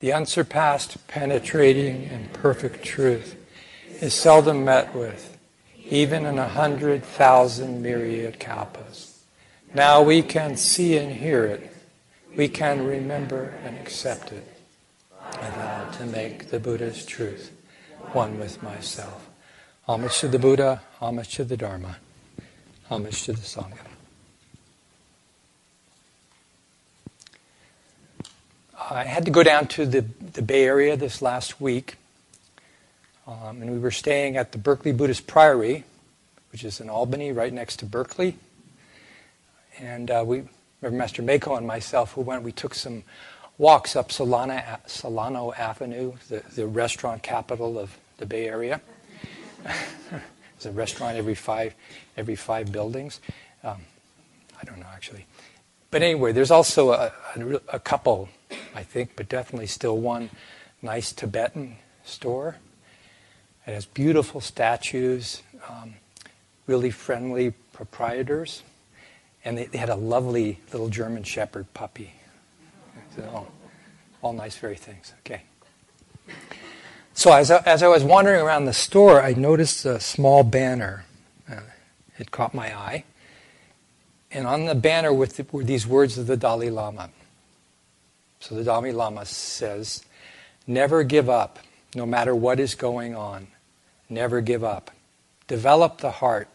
The unsurpassed, penetrating, and perfect truth is seldom met with, even in 100,000 myriad kalpas. Now we can see and hear it. We can remember and accept it. I vow to make the Buddha's truth one with myself. Homage to the Buddha, homage to the Dharma, homage to the Sangha. I had to go down to the Bay Area this last week, and we were staying at the Berkeley Buddhist Priory, which is in Albany, right next to Berkeley. And Reverend Master Mako and myself, we took some walks up Solano Avenue, the restaurant capital of the Bay Area. There's a restaurant every five buildings. I don't know, actually. But anyway, there's also a couple, I think, but definitely still one nice Tibetan store. It has beautiful statues, really friendly proprietors, and they had a lovely little German Shepherd puppy. So, all nice, very things. Okay. So as I was wandering around the store, I noticed a small banner. It caught my eye. And on the banner were these words of the Dalai Lama. So the Dalai Lama says, "Never give up, no matter what is going on. Never give up. Develop the heart.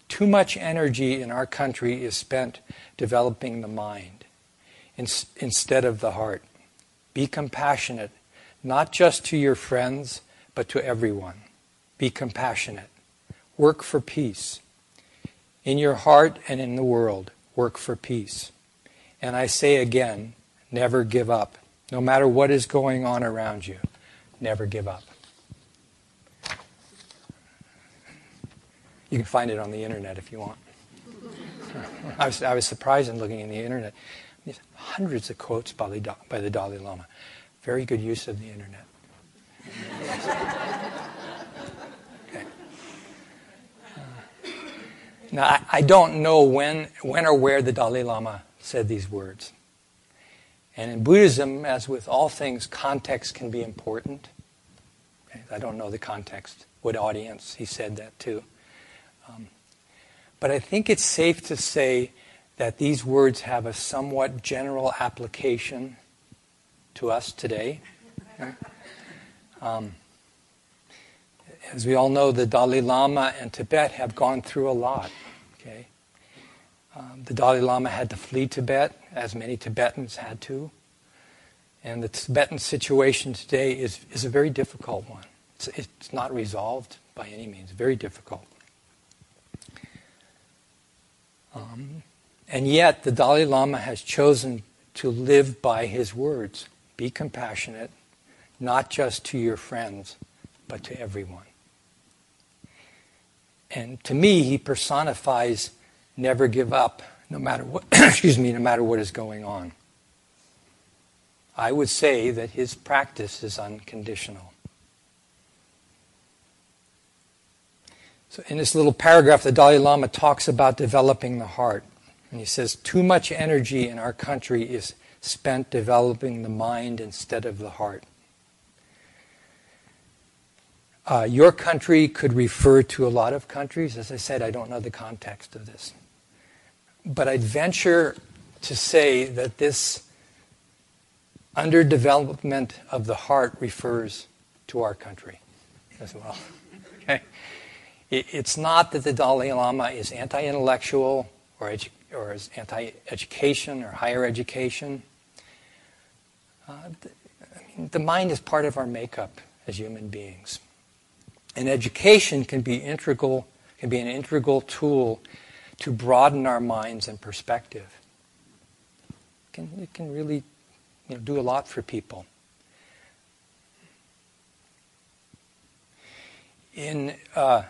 Too much energy in our country is spent developing the mind instead of the heart. Be compassionate, not just to your friends, but to everyone. Be compassionate. Work for peace. In your heart and in the world, work for peace. And I say again, never give up. No matter what is going on around you, never give up." You can find it on the internet if you want. I was surprised in looking in the internet. There's hundreds of quotes by the Dalai Lama. Very good use of the internet. Okay. Now, I don't know when or where the Dalai Lama said these words. And in Buddhism, as with all things, context can be important. Okay? I don't know the context, what audience he said that to. But I think it's safe to say that these words have a somewhat general application to us today. Okay? As we all know, the Dalai Lama and Tibet have gone through a lot. Okay? The Dalai Lama had to flee Tibet, as many Tibetans had to. And the Tibetan situation today is a very difficult one. It's not resolved by any means, very difficult. And yet, the Dalai Lama has chosen to live by his words. Be compassionate, not just to your friends, but to everyone. And to me, he personifies never give up, no matter what. No matter what is going on. I would say that his practice is unconditional. So in this little paragraph, the Dalai Lama talks about developing the heart. And he says, too much energy in our country is spent developing the mind instead of the heart. Your country could refer to a lot of countries. As I said, I don't know the context of this. But I'd venture to say that this underdevelopment of the heart refers to our country as well. Okay? It's not that the Dalai Lama is anti-intellectual or is anti-education or higher education. The mind is part of our makeup as human beings. And education can be an integral tool to broaden our minds and perspective. It can really do a lot for people. In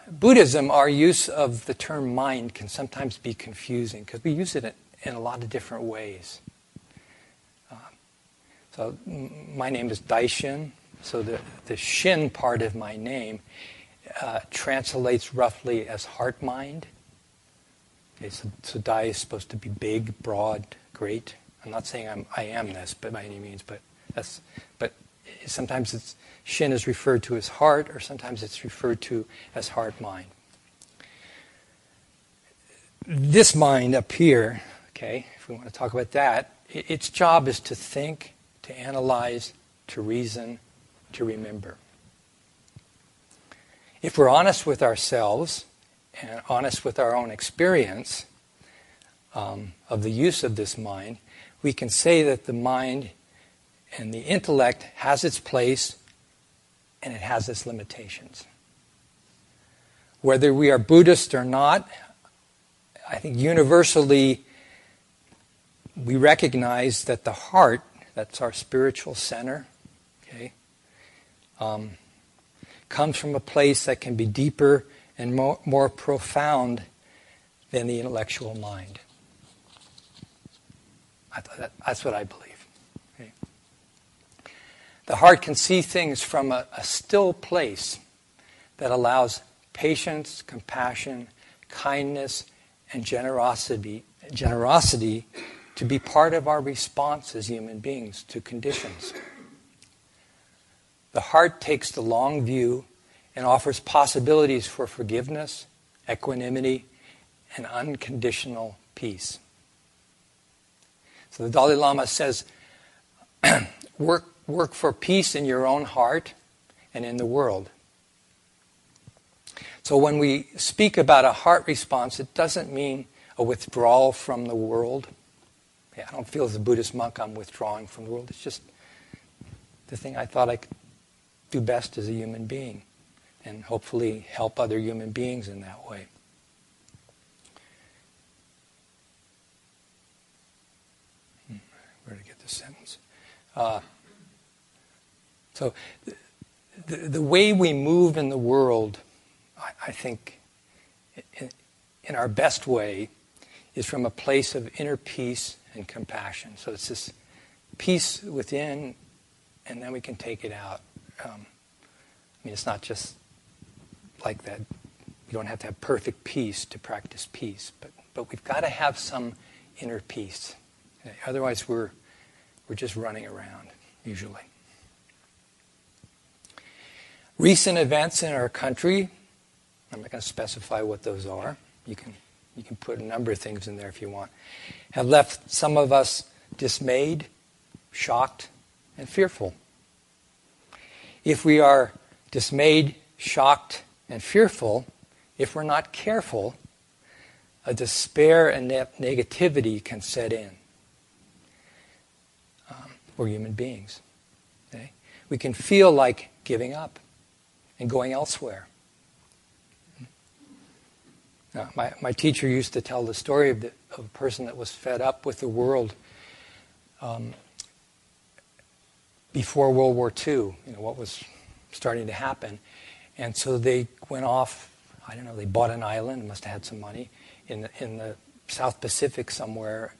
Buddhism, our use of the term mind can sometimes be confusing because we use it in a lot of different ways. So my name is Daishin, so the Shin part of my name translates roughly as heart-mind. Okay, so Dai is supposed to be big, broad, great. I'm not saying I am this, but by any means, but Sometimes Shin is referred to as heart, or sometimes it's referred to as heart-mind. This mind up here, okay, if we want to talk about that, its job is to think, to analyze, to reason, to remember. If we're honest with ourselves and honest with our own experience of the use of this mind, we can say that the mind and the intellect has its place and it has its limitations. Whether we are Buddhist or not, I think universally we recognize that the heart, that's our spiritual center, okay, comes from a place that can be deeper and more profound than the intellectual mind. That's what I believe. Okay. The heart can see things from a still place that allows patience, compassion, kindness, and generosity to be part of our response as human beings to conditions. The heart takes the long view and offers possibilities for forgiveness, equanimity, and unconditional peace. So the Dalai Lama says, work for peace in your own heart and in the world. So when we speak about a heart response, it doesn't mean a withdrawal from the world. I don't feel as a Buddhist monk I'm withdrawing from the world. It's just the thing I thought I could do best as a human being and hopefully help other human beings in that way. Where to get this sentence? So the way we move in the world, I think, in our best way, is from a place of inner peace and compassion. So it's this peace within, and then we can take it out. It's not just like that. You don't have to have perfect peace to practice peace, but we've got to have some inner peace. Okay? Otherwise, we're just running around, usually. Recent events in our country, I'm not going to specify what those are. You can put a number of things in there if you want, have left some of us dismayed, shocked, and fearful. If we are dismayed, shocked, and fearful, if we're not careful, a despair and negativity can set in. We're human beings. Okay? We can feel like giving up and going elsewhere. My teacher used to tell the story of a person that was fed up with the world before World War II, what was starting to happen. And so they went off, they bought an island, must have had some money, in the South Pacific somewhere,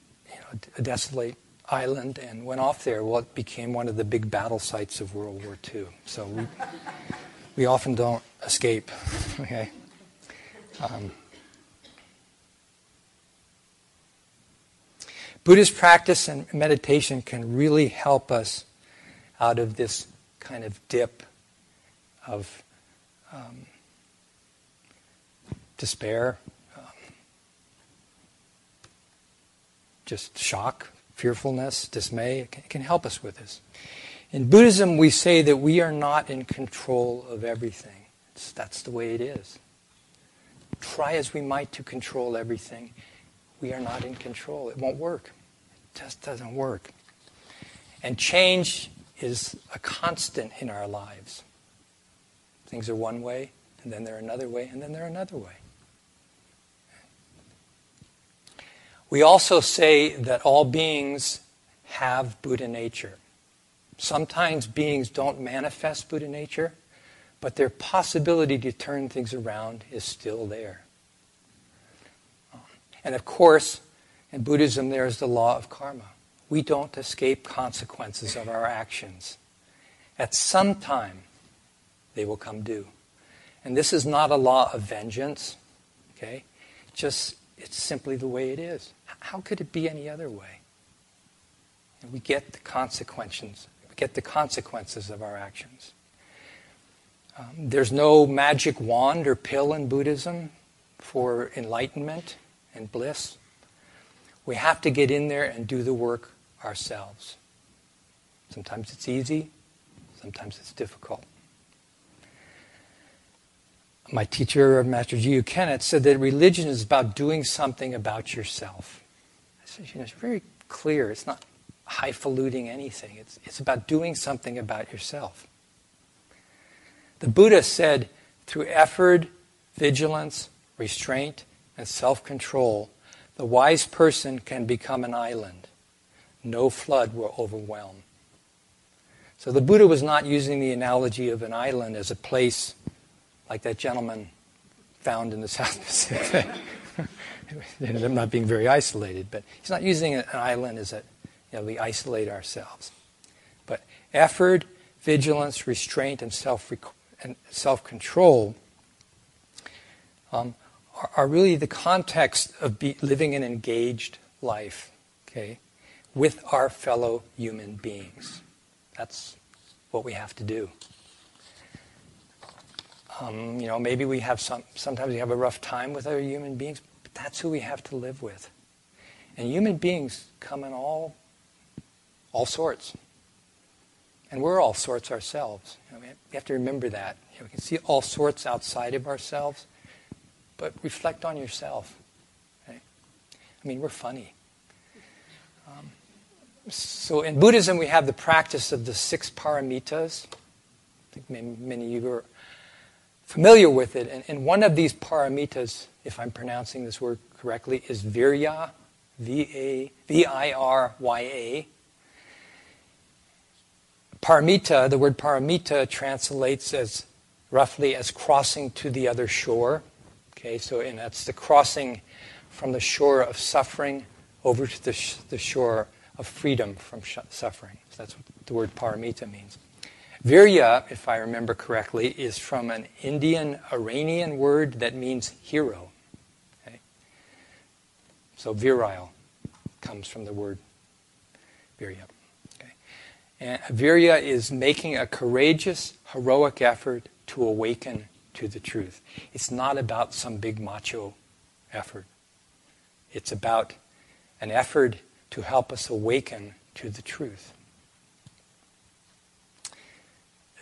a desolate island, and went off there. Well, it became one of the big battle sites of World War II. So we often don't escape, okay? Buddhist practice and meditation can really help us out of this kind of dip of despair, just shock, fearfulness, dismay. It can help us with this. In Buddhism, we say that we are not in control of everything. That's the way it is. Try as we might to control everything, we are not in control. It won't work. It just doesn't work. And change is a constant in our lives. Things are one way, and then they're another way, and then they're another way. We also say that all beings have Buddha nature. Sometimes beings don't manifest Buddha nature, but their possibility to turn things around is still there. And of course, in Buddhism, there is the law of karma. We don't escape consequences of our actions. At some time, they will come due. And this is not a law of vengeance, okay? It's simply the way it is. How could it be any other way? And we get the consequences. get the consequences of our actions. There's no magic wand or pill in Buddhism for enlightenment and bliss. We have to get in there and do the work ourselves. Sometimes it's easy, sometimes it's difficult. My teacher, Master G.U. Kennett, said that religion is about doing something about yourself. It's very clear. It's not highfalutin anything. It's about doing something about yourself. The Buddha said, through effort, vigilance, restraint, and self-control, the wise person can become an island. No flood will overwhelm. So the Buddha was not using the analogy of an island as a place like that gentleman found in the South Pacific. It ended up not being very isolated, but he's not using an island as we isolate ourselves. But effort, vigilance, restraint, and self-control are really the context of living an engaged life, okay, with our fellow human beings. That's what we have to do. Maybe we have sometimes we have a rough time with other human beings, but that's who we have to live with. And human beings come in all sorts. And we're all sorts ourselves. We have to remember that. We can see all sorts outside of ourselves, but reflect on yourself. Okay? We're funny. So in Buddhism, we have the practice of the 6 paramitas. I think many of you are familiar with it. And one of these paramitas, if I'm pronouncing this word correctly, is virya, V-I-R-Y-A. Paramita, the word paramita translates as roughly as crossing to the other shore. Okay, and that's the crossing from the shore of suffering over to the shore of freedom from suffering. So that's what the word paramita means. Virya, if I remember correctly, is from an Indian Iranian word that means hero. Okay? So virile comes from the word virya. Okay? And virya is making a courageous, heroic effort to awaken to the truth. It's not about some big macho effort. It's about an effort to help us awaken to the truth.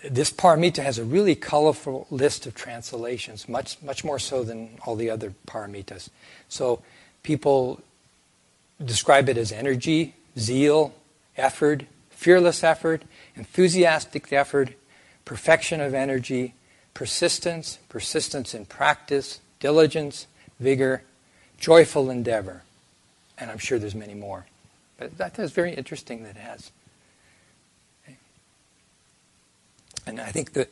This paramita has a really colorful list of translations, much more so than all the other paramitas. So people describe it as energy, zeal, effort, fearless effort, enthusiastic effort, perfection of energy, persistence in practice, diligence, vigor, joyful endeavor. And I'm sure there's many more. But that is very interesting that it has. And I think that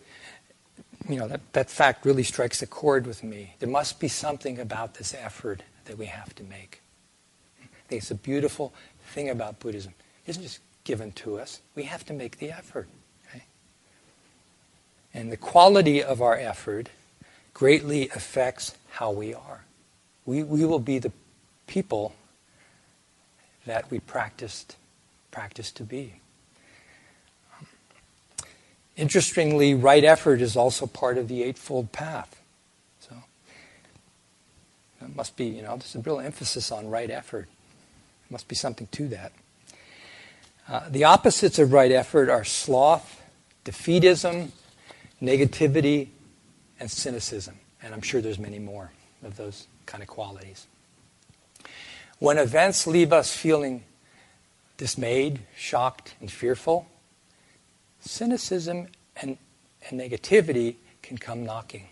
fact really strikes a chord with me. There must be something about this effort that we have to make. I think it's a beautiful thing about Buddhism. It isn't just given to us. We have to make the effort. Okay? And the quality of our effort greatly affects how we are. We will be the people that we practice to be. Interestingly, right effort is also part of the Eightfold Path. So it must be, there's a real emphasis on right effort. There must be something to that. The opposites of right effort are sloth, defeatism, negativity, and cynicism. And I'm sure there's many more of those kind of qualities. When events leave us feeling dismayed, shocked, and fearful, cynicism and negativity can come knocking.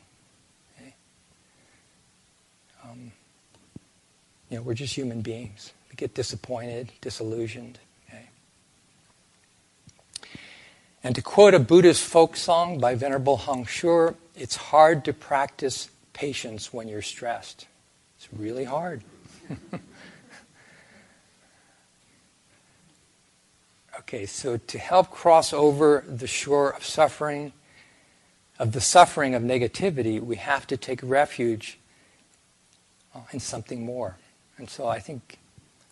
Okay? We're just human beings. We get disappointed, disillusioned. Okay? And to quote a Buddhist folk song by Venerable Hong Shur, it's hard to practice patience when you're stressed. It's really hard. Okay, so to help cross over the shore of suffering, of the suffering of negativity, we have to take refuge in something more. And so I think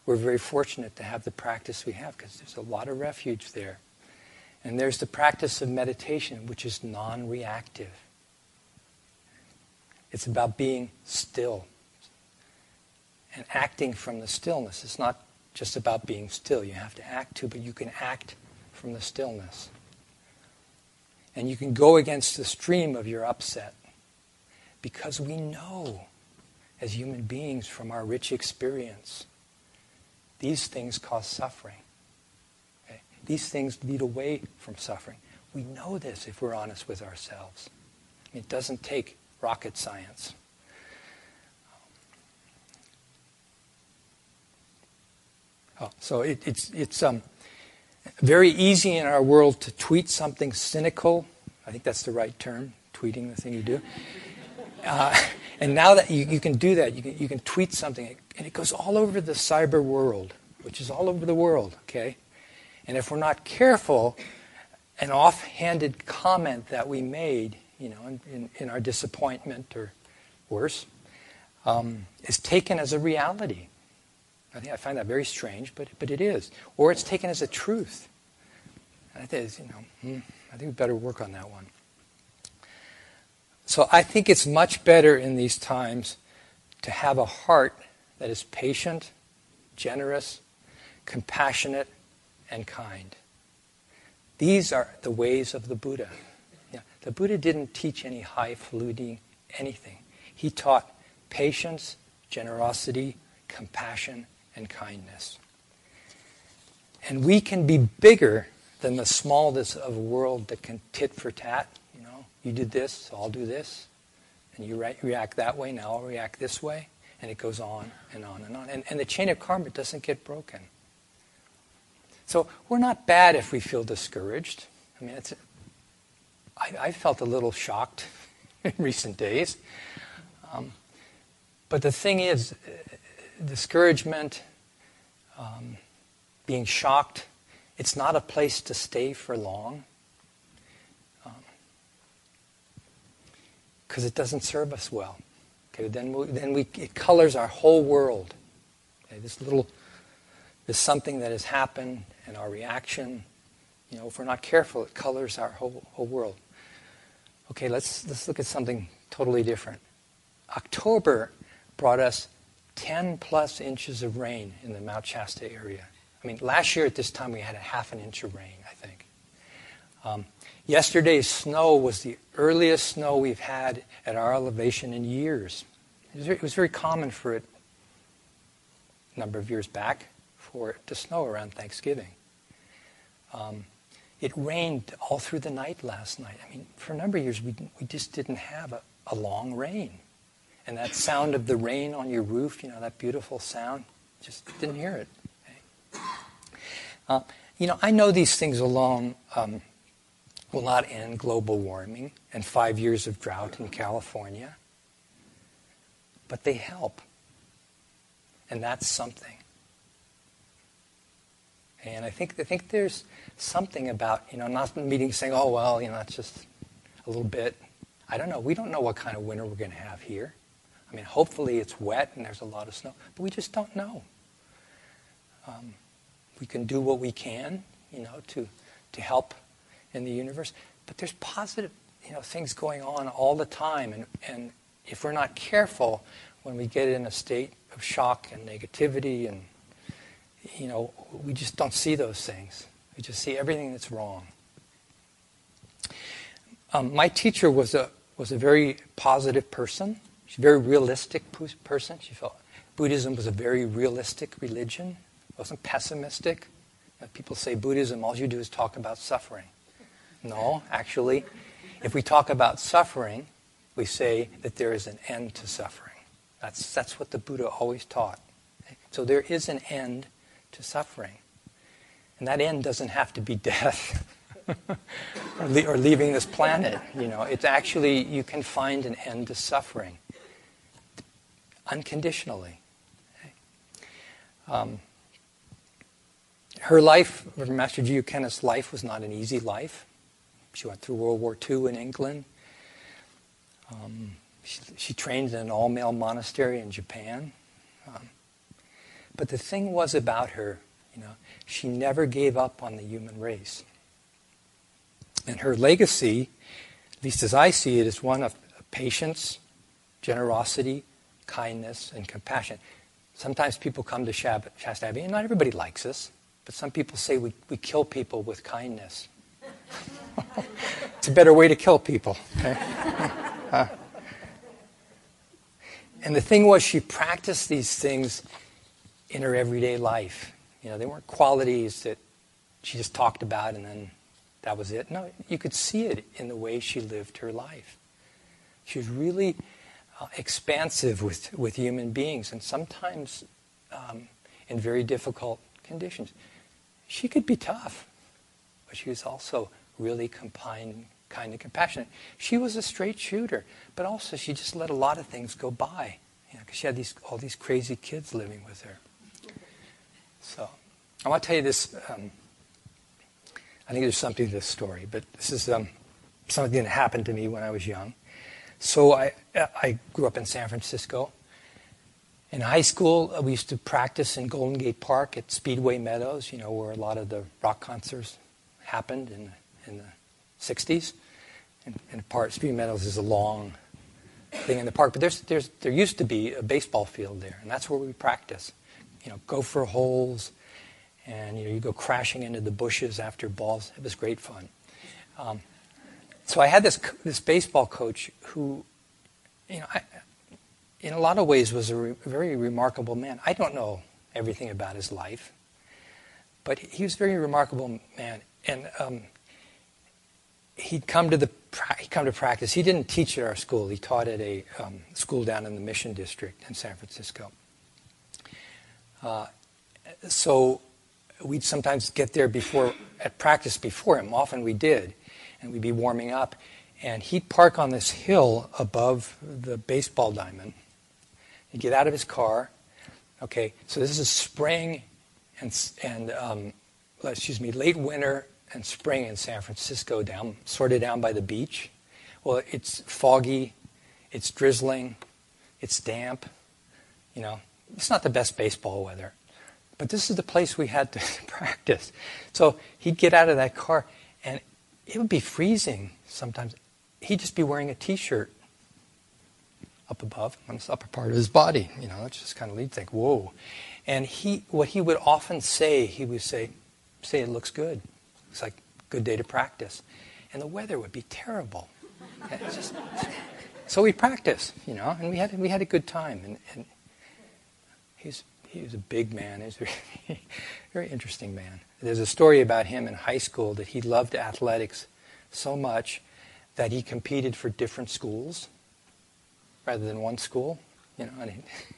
we're very fortunate to have the practice we have because there's a lot of refuge there. And there's the practice of meditation, which is non-reactive. It's about being still and acting from the stillness. It's not just about being still. You have to act too, but you can act from the stillness. And you can go against the stream of your upset, because we know as human beings from our rich experience, these things cause suffering. Okay? These things lead away from suffering. We know this if we're honest with ourselves. It doesn't take rocket science. So it's very easy in our world to tweet something cynical. I think that's the right term, tweeting the thing you do. And now that you can do that, you can tweet something, and it goes all over the cyber world, which is all over the world, okay? And if we're not careful, an offhanded comment that we made, in our disappointment or worse, is taken as a reality. I find that very strange, but it is. Or it's taken as a truth. And it is, I think we better work on that one. So I think it's much better in these times to have a heart that is patient, generous, compassionate, and kind. These are the ways of the Buddha. Yeah, the Buddha didn't teach any highfalutin anything. He taught patience, generosity, compassion, and kindness. And we can be bigger than the smallness of a world that can tit for tat. You did this, so I'll do this. And you react that way, now I'll react this way. And it goes on and on and on. And the chain of karma doesn't get broken. So we're not bad if we feel discouraged. I felt a little shocked in recent days. But the thing is, discouragement, being shocked, it's not a place to stay for long. Because it doesn't serve us well. Okay, it colors our whole world. Okay, there's something that has happened, and our reaction, if we're not careful, it colors our whole world. Okay, let's look at something totally different. October brought us 10 plus inches of rain in the Mount Shasta area. Last year at this time we had a half an inch of rain, I think. Yesterday's snow was the earliest snow we've had at our elevation in years. It was very common for it, a number of years back, for it to snow around Thanksgiving. It rained all through the night last night. For a number of years we just didn't have a long rain. And that sound of the rain on your roof, that beautiful sound, just didn't hear it. Okay? I know these things alone will not end global warming and 5 years of drought in California. But they help. And that's something. And I think there's something about, not meeting saying, oh, well, it's just a little bit. I don't know. We don't know what kind of winter we're going to have here. Hopefully it's wet and there's a lot of snow. But we just don't know. We can do what we can, to help in the universe. But there's positive, things going on all the time. And if we're not careful, when we get in a state of shock and negativity and, we just don't see those things. We just see everything that's wrong. My teacher was a very positive person. She's a very realistic person. She felt Buddhism was a very realistic religion. It wasn't pessimistic. People say Buddhism, all you do is talk about suffering. No, actually, if we talk about suffering, we say that there is an end to suffering. That's what the Buddha always taught. So there is an end to suffering. And that end doesn't have to be death or leaving this planet. It's actually, you can find an end to suffering unconditionally. Her life, Master Jiyu Kenneth's life, was not an easy life. She went through World War II in England. She trained in an all-male monastery in Japan. But the thing was about her, she never gave up on the human race. And her legacy, at least as I see it, is one of patience, generosity, kindness, and compassion. Sometimes people come to Shasta Abbey, and not everybody likes us, but some people say we kill people with kindness. It's a better way to kill people. Okay? And the thing was, she practiced these things in her everyday life. They weren't qualities that she just talked about and then that was it. No, you could see it in the way she lived her life. She was really expansive with human beings, and sometimes in very difficult conditions. She could be tough, but she was also really kind and compassionate. She was a straight shooter, but also she just let a lot of things go by, because she had all these crazy kids living with her. So, I want to tell you this. I think there's something to this story, but this is something that happened to me when I was young. So I grew up in San Francisco. In high school, we used to practice in Golden Gate Park at Speedway Meadows, where a lot of the rock concerts happened in the 60s. And Speedway Meadows is a long thing in the park, but there used to be a baseball field there, and that's where we practice. Go for holes, and you go crashing into the bushes after balls. It was great fun. So I had this baseball coach who, in a lot of ways was a very remarkable man. I don't know everything about his life, but he was a very remarkable man. And he'd come to practice. He didn't teach at our school. He taught at a school down in the Mission District in San Francisco. So we'd sometimes get there at practice before him. Often we did. And we'd be warming up. And he'd park on this hill above the baseball diamond. He'd get out of his car. Okay, so this is spring late winter and spring in San Francisco, down by the beach. Well, it's foggy, it's drizzling, it's damp. It's not the best baseball weather. But this is the place we had to practice. So he'd get out of that car, and it would be freezing sometimes. He'd just be wearing a T-shirt up above on the upper part of his body. That's just kind of you'd think, whoa. And what he would often say, he would say it looks good. It's like a good day to practice. And the weather would be terrible. So we practiced, and we had a good time. And he was a big man. He was a very, very interesting man. There's a story about him in high school that he loved athletics so much that he competed for different schools rather than one school. I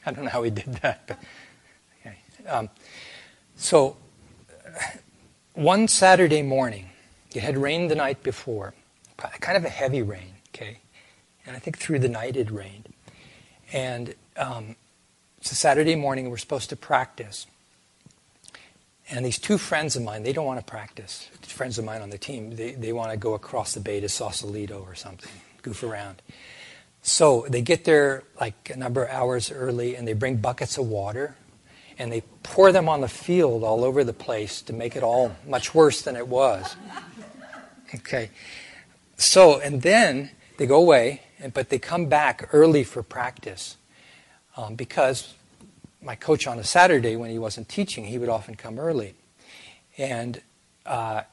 don't know how he did that. But, okay. So one Saturday morning, it had rained the night before, kind of a heavy rain, okay? And I think through the night it rained. And it's a Saturday morning, we're supposed to practice. And these two friends of mine, they don't want to practice. Friends of mine on the team, they want to go across the bay to Sausalito or something, goof around. So they get there like a number of hours early, and they bring buckets of water, and they pour them on the field all over the place to make it all much worse than it was. Okay. So, and then they go away, but they come back early for practice because my coach on a Saturday, when he wasn't teaching, he would often come early. And, so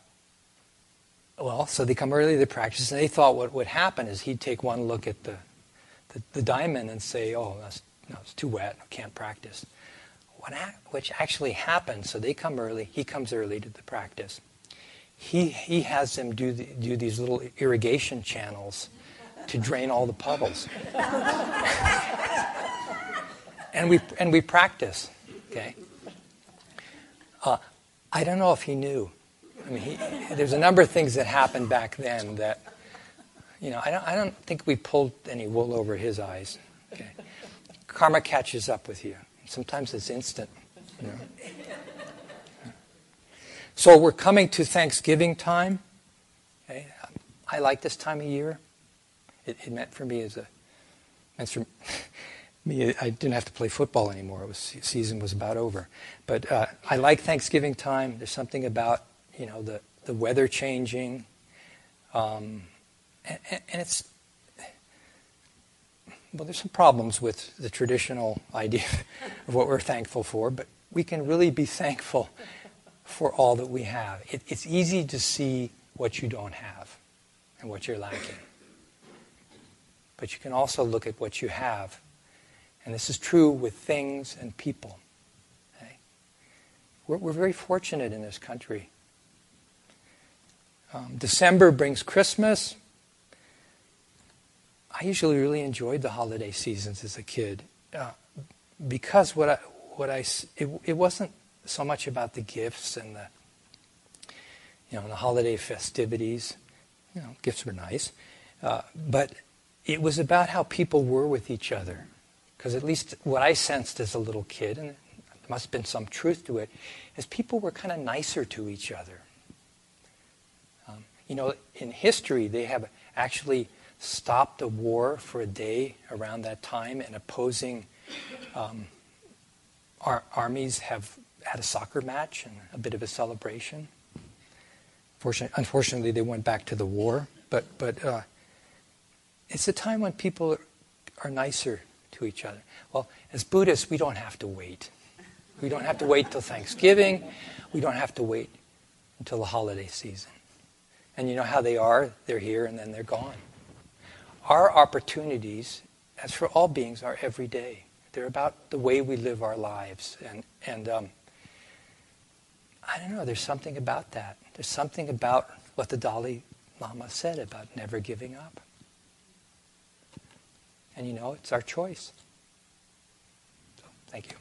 they come early to practice, and they thought what would happen is he'd take one look at the diamond and say, it's too wet, I can't practice. Which actually happened, so they come early, he comes early to the practice. He has them do these little irrigation channels to drain all the puddles. And we practice, okay? I don't know if he knew. I mean, there's a number of things that happened back then that, I don't think we pulled any wool over his eyes. Okay? Karma catches up with you. Sometimes it's instant. So we're coming to Thanksgiving time. Okay? I like this time of year. It meant for me I didn't have to play football anymore. Season was about over. But I like Thanksgiving time. There's something about the weather changing, And it's, well, there's some problems with the traditional idea of what we're thankful for, but we can really be thankful for all that we have. It's easy to see what you don't have and what you're lacking. But you can also look at what you have. And this is true with things and people. Okay? We're very fortunate in this country. December brings Christmas. I usually really enjoyed the holiday seasons as a kid because it wasn't so much about the gifts and the holiday festivities. Gifts were nice, but it was about how people were with each other. Because at least what I sensed as a little kid, and there must have been some truth to it, is people were kind of nicer to each other. In history, they have actually stopped a war for a day around that time, and opposing armies have had a soccer match and a bit of a celebration. Unfortunately, they went back to the war, but it's a time when people are nicer to each other. Well, as Buddhists, we don't have to wait. We don't have to wait till Thanksgiving. We don't have to wait until the holiday season. And you know how they are. They're here and then they're gone. Our opportunities, as for all beings, are every day. They're about the way we live our lives. And I don't know, there's something about that. There's something about what the Dalai Lama said about never giving up. And it's our choice. So, thank you.